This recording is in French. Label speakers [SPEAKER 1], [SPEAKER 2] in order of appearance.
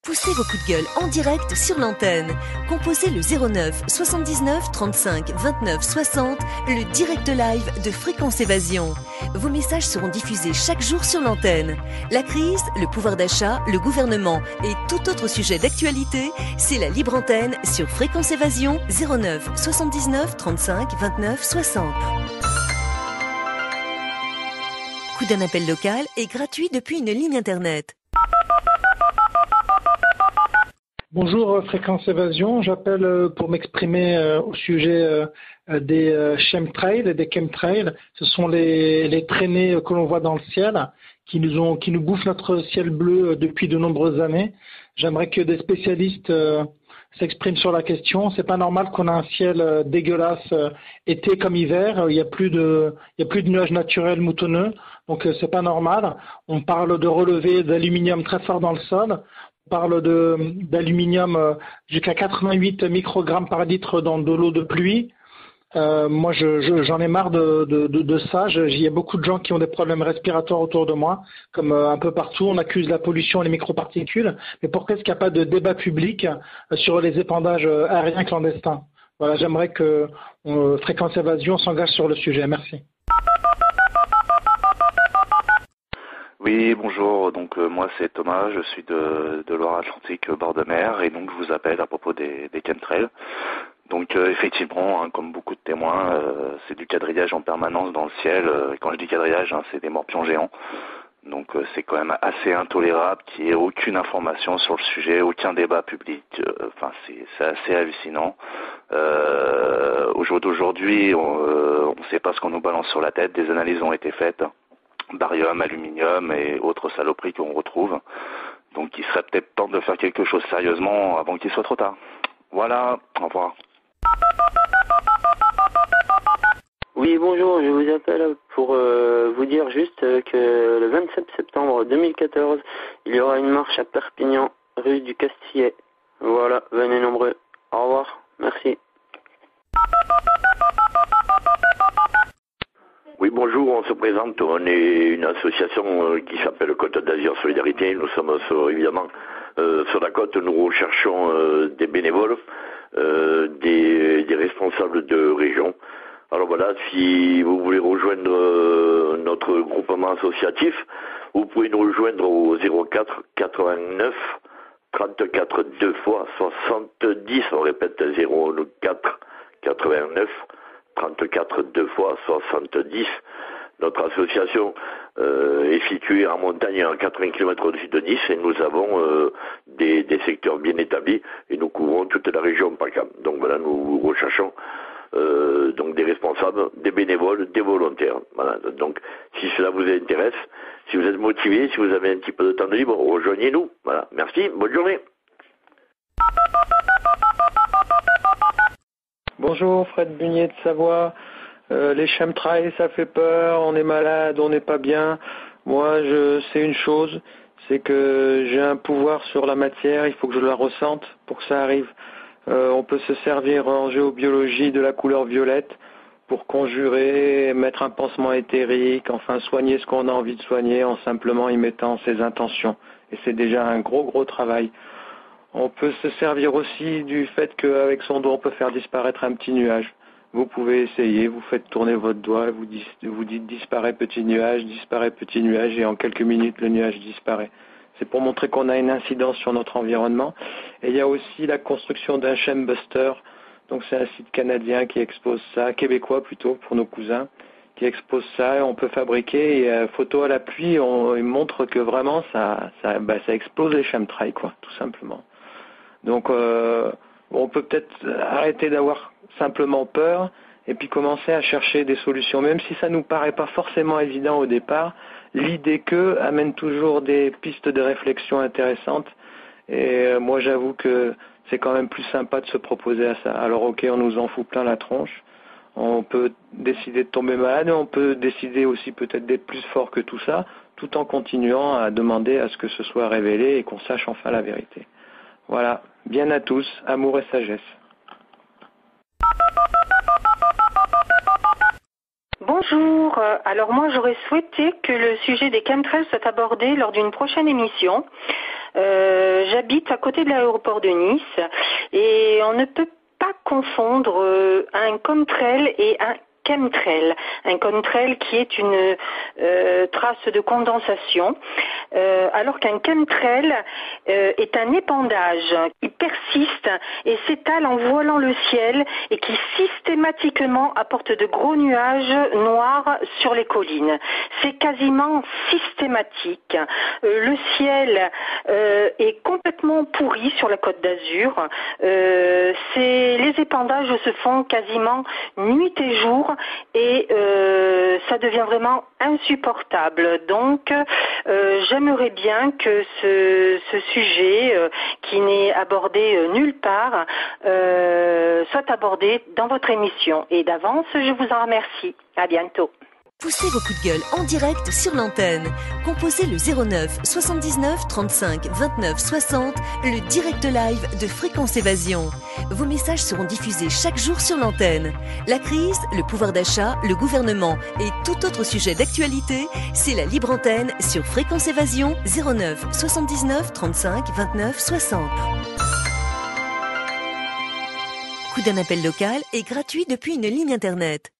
[SPEAKER 1] Poussez vos coups de gueule en direct sur l'antenne. Composez le 09 79 35 29 60, le direct live de Fréquence Évasion. Vos messages seront diffusés chaque jour sur l'antenne. La crise, le pouvoir d'achat, le gouvernement et tout autre sujet d'actualité, c'est la libre antenne sur Fréquence Évasion 09 79 35 29 60. Coup d'un appel local est gratuit depuis une ligne internet.
[SPEAKER 2] Bonjour Fréquence Évasion, j'appelle pour m'exprimer au sujet des chemtrails et des chemtrails. Ce sont les traînées que l'on voit dans le ciel qui nous bouffent notre ciel bleu depuis de nombreuses années. J'aimerais que des spécialistes s'expriment sur la question. C'est pas normal qu'on ait un ciel dégueulasse été comme hiver. Il y a plus de nuages naturels moutonneux, donc c'est pas normal. On parle de relevés d'aluminium très fort dans le sol. On parle d'aluminium jusqu'à 88 microgrammes par litre dans de l'eau de pluie. Moi, j'en ai marre de ça. Il y a beaucoup de gens qui ont des problèmes respiratoires autour de moi, comme un peu partout. On accuse la pollution et les microparticules. Mais pourquoi est-ce qu'il n'y a pas de débat public sur les épandages aériens clandestins? Voilà, j'aimerais que Fréquence Évasion s'engage sur le sujet. Merci.
[SPEAKER 3] Oui, bonjour, donc moi c'est Thomas, je suis de Loire-Atlantique, bord de mer, et donc je vous appelle à propos des chemtrails. Donc effectivement, hein, comme beaucoup de témoins, c'est du quadrillage en permanence dans le ciel. Et quand je dis quadrillage, hein, c'est des morpions géants. Donc c'est quand même assez intolérable qu'il n'y ait aucune information sur le sujet, aucun débat public. Enfin, c'est assez hallucinant. Au jour d'aujourd'hui, on ne sait pas ce qu'on nous balance sur la tête. Des analyses ont été faites. Barium, aluminium et autres saloperies qu'on retrouve. Donc il serait peut-être temps de faire quelque chose sérieusement avant qu'il soit trop tard. Voilà, au revoir.
[SPEAKER 4] Oui, bonjour, je vous appelle pour vous dire juste que le 27 septembre 2014, il y aura une marche à Perpignan, rue du Castillet. Voilà, venez nombreux. Au revoir, merci.
[SPEAKER 5] Oui, bonjour, on se présente, on est une association qui s'appelle Côte d'Azur Solidarité. Nous sommes évidemment sur la côte, nous recherchons des bénévoles, des responsables de région. Alors voilà, si vous voulez rejoindre notre groupement associatif, vous pouvez nous rejoindre au 04 89 34 2 fois 70, on répète 04 89 34 2 fois 70. Notre association est située en montagne à 80 km au-dessus de Nice et nous avons des secteurs bien établis et nous couvrons toute la région PACA. Donc voilà, nous recherchons donc des responsables, des bénévoles, des volontaires. Voilà. Donc si cela vous intéresse, si vous êtes motivé, si vous avez un petit peu de temps de libre, rejoignez-nous. Voilà. Merci, bonne journée.
[SPEAKER 6] Bonjour, Fred Bunier de Savoie. Les chemtrails, ça fait peur, on est malade, on n'est pas bien. Moi, je sais une chose, c'est que j'ai un pouvoir sur la matière, il faut que je la ressente pour que ça arrive. On peut se servir en géobiologie de la couleur violette pour conjurer, mettre un pansement éthérique, enfin soigner ce qu'on a envie de soigner en simplement y mettant ses intentions. Et c'est déjà un gros travail. On peut se servir aussi du fait qu'avec son doigt, on peut faire disparaître un petit nuage. Vous pouvez essayer, vous faites tourner votre doigt, vous dites disparaît petit nuage, et en quelques minutes, le nuage disparaît. C'est pour montrer qu'on a une incidence sur notre environnement. Et il y a aussi la construction d'un chembuster. Donc c'est un site canadien qui expose ça, québécois plutôt, pour nos cousins, qui expose ça. Et on peut fabriquer, et photo à l'appui, il montre que vraiment ça explose les chemtrails, quoi, tout simplement. Donc on peut peut-être arrêter d'avoir simplement peur et puis commencer à chercher des solutions, même si ça nous paraît pas forcément évident au départ. L'idée que amène toujours des pistes de réflexion intéressantes et moi j'avoue que c'est quand même plus sympa de se proposer à ça. Alors ok, on nous en fout plein la tronche, on peut décider de tomber malade, on peut décider aussi peut-être d'être plus fort que tout ça, tout en continuant à demander à ce que ce soit révélé et qu'on sache enfin la vérité. Voilà, bien à tous, amour et sagesse.
[SPEAKER 7] Bonjour, alors moi j'aurais souhaité que le sujet des chemtrails soit abordé lors d'une prochaine émission. J'habite à côté de l'aéroport de Nice et on ne peut pas confondre un Comtrail et un chemtrail. Un Comtrail qui est une trace de condensation, alors qu'un chemtrail est un épandage qui persiste et s'étale en voilant le ciel et qui systématiquement apporte de gros nuages noirs sur les collines. C'est quasiment systématique. Le ciel est complètement pourri sur la Côte d'Azur. Les épandages se font quasiment nuit et jour et ça devient vraiment insupportable. Donc j'aimerais bien que ce sujet qui n'est abordé nulle part soit abordé dans votre émission. Et d'avance, je vous en remercie. À bientôt.
[SPEAKER 1] Poussez vos coups de gueule en direct sur l'antenne. Composez le 09 79 35 29 60, le direct live de Fréquence Évasion. Vos messages seront diffusés chaque jour sur l'antenne. La crise, le pouvoir d'achat, le gouvernement et tout autre sujet d'actualité, c'est la libre antenne sur Fréquence Évasion 09 79 35 29 60. Coût d'un appel local est gratuit depuis une ligne internet.